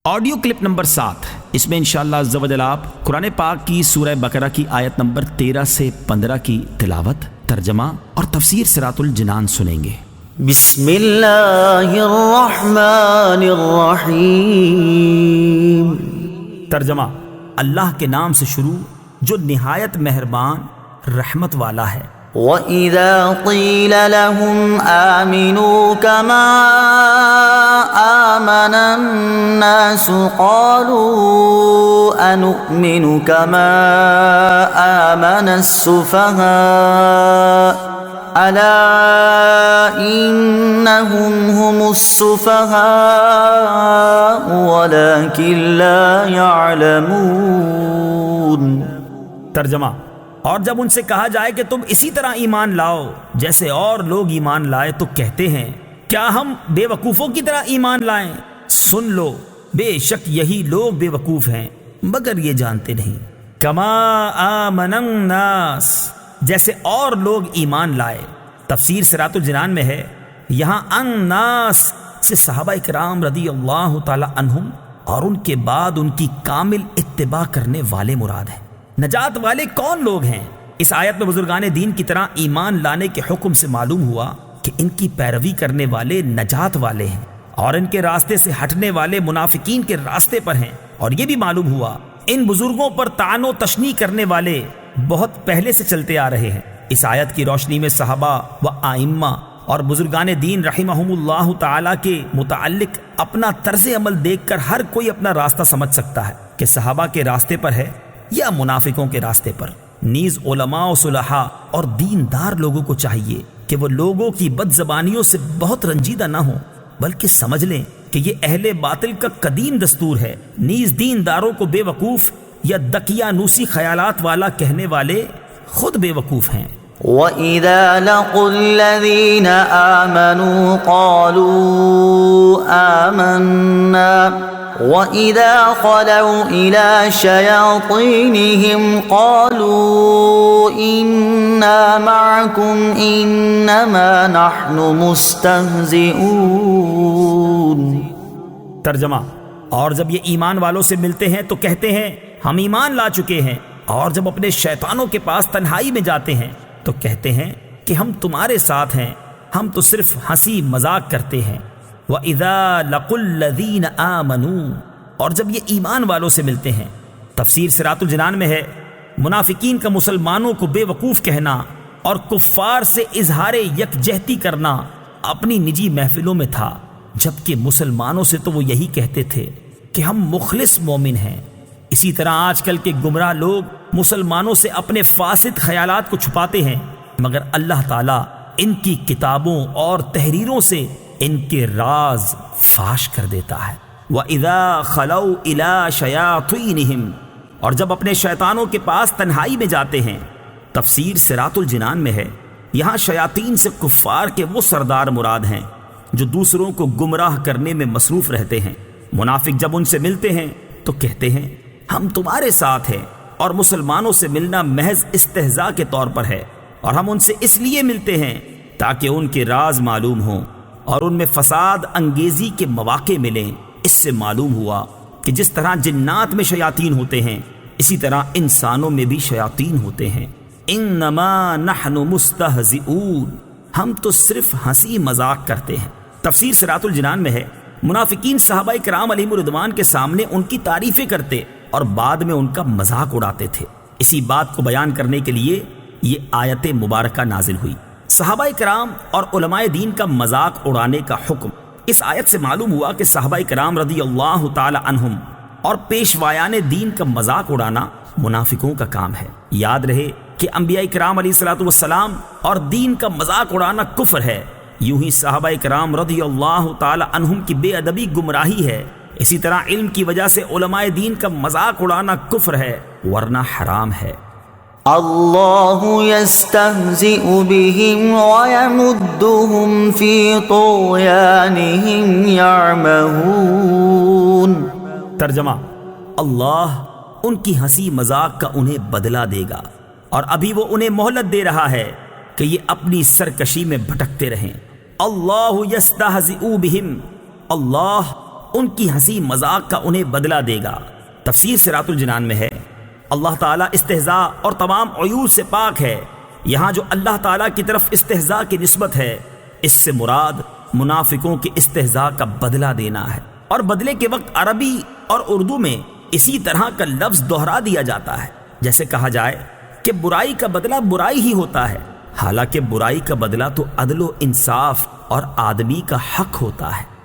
Audio clip number 7، اس میں انشاءاللہ عز و جل آپ قرآن پاک کی سورہ بقرہ کی آیت نمبر 13 سے 15 کی تلاوت، ترجمہ اور تفسیر صراط الجنان سنیں گے۔ بسم اللہ الرحمن الرحیم۔ ترجمہ: اللہ کے نام سے شروع جو نہایت مہربان رحمت والا ہے۔ وَإِذَا قِيلَ لَهُمْ آمِنُوا كَمَا آمَنَ النَّاسُ قَالُوا أَنُؤْمِنُ كَمَا آمَنَ السُّفَهَاءُ أَلَا إِنَّهُمْ هُمُ السُّفَهَاءُ وَلَكِنْ لَا يَعْلَمُونَ۔ ترجمہ: اور جب ان سے کہا جائے کہ تم اسی طرح ایمان لاؤ جیسے اور لوگ ایمان لائے تو کہتے ہیں کیا ہم بے وقوفوں کی طرح ایمان لائیں؟ سن لو، بے شک یہی لوگ بے وقوف ہیں مگر یہ جانتے نہیں۔ کما آمن الناس، جیسے اور لوگ ایمان لائے۔ تفسیر صراط الجنان میں ہے، یہاں الناس سے صحابہ کرام رضی اللہ تعالی عنہم اور ان کے بعد ان کی کامل اتباع کرنے والے مراد ہیں۔ نجات والے کون لوگ ہیں؟ اس آیت میں بزرگان دین کی طرح ایمان لانے کے حکم سے معلوم ہوا کہ ان کی پیروی کرنے والے نجات والے ہیں اور ان کے راستے سے ہٹنے والے منافقین کے راستے پر ہیں، اور یہ بھی معلوم ہوا ان بزرگوں پر طعن و تشنیع کرنے والے بہت پہلے سے چلتے آ رہے ہیں۔ اس آیت کی روشنی میں صحابہ و آئمہ اور بزرگان دین رحمہم اللہ تعالی کے متعلق اپنا طرز عمل دیکھ کر ہر کوئی اپنا راستہ سمجھ سکتا ہے کہ صحابہ کے راستے پر ہے یا منافقوں کے راستے پر۔ نیز علماء و صلحاء اور دیندار لوگوں کو چاہیے کہ وہ لوگوں کی بد زبانیوں سے بہت رنجیدہ نہ ہوں، بلکہ سمجھ لیں کہ یہ اہل باطل کا قدیم دستور ہے۔ نیز دینداروں کو بے وقوف یا دقیانوسی خیالات والا کہنے والے خود بے وقوف ہیں۔ وَإِذَا لَقُوا الَّذِينَ آمَنُوا قَالُوا آمَنَّا وَإِذَا خَلَوْا إِلَى شَيَاطِينِهِمْ قَالُوا إِنَّا مَعَكُمْ إِنَّمَا نَحْنُ مُسْتَهْزِئُونَ۔ ترجمہ: اور جب یہ ایمان والوں سے ملتے ہیں تو کہتے ہیں ہم ایمان لا چکے ہیں، اور جب اپنے شیطانوں کے پاس تنہائی میں جاتے ہیں تو کہتے ہیں کہ ہم تمہارے ساتھ ہیں، ہم تو صرف ہنسی مذاق کرتے ہیں۔ وَإِذَا لَقُوا الَّذِينَ آمَنُوا، اور جب یہ ایمان والوں سے ملتے ہیں۔ تفسیر صراط الجنان میں ہے، منافقین کا مسلمانوں کو بے وقوف کہنا اور کفار سے اظہار یکجہتی کرنا اپنی نجی محفلوں میں تھا، جبکہ مسلمانوں سے تو وہ یہی کہتے تھے کہ ہم مخلص مومن ہیں۔ اسی طرح آج کل کے گمراہ لوگ مسلمانوں سے اپنے فاسد خیالات کو چھپاتے ہیں، مگر اللہ تعالیٰ ان کی کتابوں اور تحریروں سے ان کے راز فاش کر دیتا ہے۔ وَإِذَا خَلَوْا إِلَى شَيَاطِينِهِمْ، اور جب اپنے شیطانوں کے پاس تنہائی میں جاتے ہیں۔ تفسیر صراط الجنان میں ہے، یہاں شیاطین سے کفار کے وہ سردار مراد ہیں جو دوسروں کو گمراہ کرنے میں مصروف رہتے ہیں۔ منافق جب ان سے ملتے ہیں تو کہتے ہیں ہم تمہارے ساتھ ہیں، اور مسلمانوں سے ملنا محض استہزاء کے طور پر ہے، اور ہم ان سے اس لیے ملتے ہیں تاکہ ان کے راز معلوم ہوں اور ان میں فساد انگیزی کے مواقع ملیں۔ اس سے معلوم ہوا کہ جس طرح جنات میں شیاطین ہوتے ہیں اسی طرح انسانوں میں بھی شیاطین ہوتے ہیں۔ انما نحن مستہزئون، ہم تو صرف ہنسی مذاق کرتے ہیں۔ تفسیر صراط الجنان میں ہے، منافقین صحابہ کرام علیہم الرضوان کے سامنے ان کی تعریفیں کرتے اور بعد میں ان کا مذاق اڑاتے تھے۔ اسی بات کو بیان کرنے کے لیے یہ آیت مبارکہ نازل ہوئی۔ صحابہ کرام اور علماء دین کا مذاق اڑانے کا حکم اس آیت سے معلوم ہوا کہ صحابہ کرام رضی اللہ تعالی عنہم اور پیشوایان دین کا مذاق اڑانا منافقوں کا کام ہے۔ یاد رہے کہ انبیاء کرام علیہ الصلوۃ والسلام اور دین کا مذاق اڑانا کفر ہے، یوں ہی صحابہ کرام رضی اللہ تعالی عنہم کی بے ادبی گمراہی ہے۔ اسی طرح علم کی وجہ سے علماء دین کا مذاق اڑانا کفر ہے ورنہ حرام ہے۔ اللہ یستہزئ بہم ویمدہم فی طغیانہم یعمہون۔ ترجمہ: اللہ ان کی ہنسی مذاق کا انہیں بدلہ دے گا، اور ابھی وہ انہیں مہلت دے رہا ہے کہ یہ اپنی سرکشی میں بھٹکتے رہیں۔ اللہ یستہزئ بہم، اللہ ان کی ہنسی مذاق کا انہیں بدلہ دے گا۔ تفسیر صراط الجنان میں ہے اللہ تعالیٰ استہزاء اور تمام عیوب سے پاک ہے۔ یہاں جو اللہ تعالیٰ کی طرف استہزاء کی نسبت ہے، اس سے مراد منافقوں کے استہزاء کا بدلہ دینا ہے، اور بدلے کے وقت عربی اور اردو میں اسی طرح کا لفظ دہرا دیا جاتا ہے، جیسے کہا جائے کہ برائی کا بدلہ برائی ہی ہوتا ہے، حالانکہ برائی کا بدلہ تو عدل و انصاف اور آدمی کا حق ہوتا ہے۔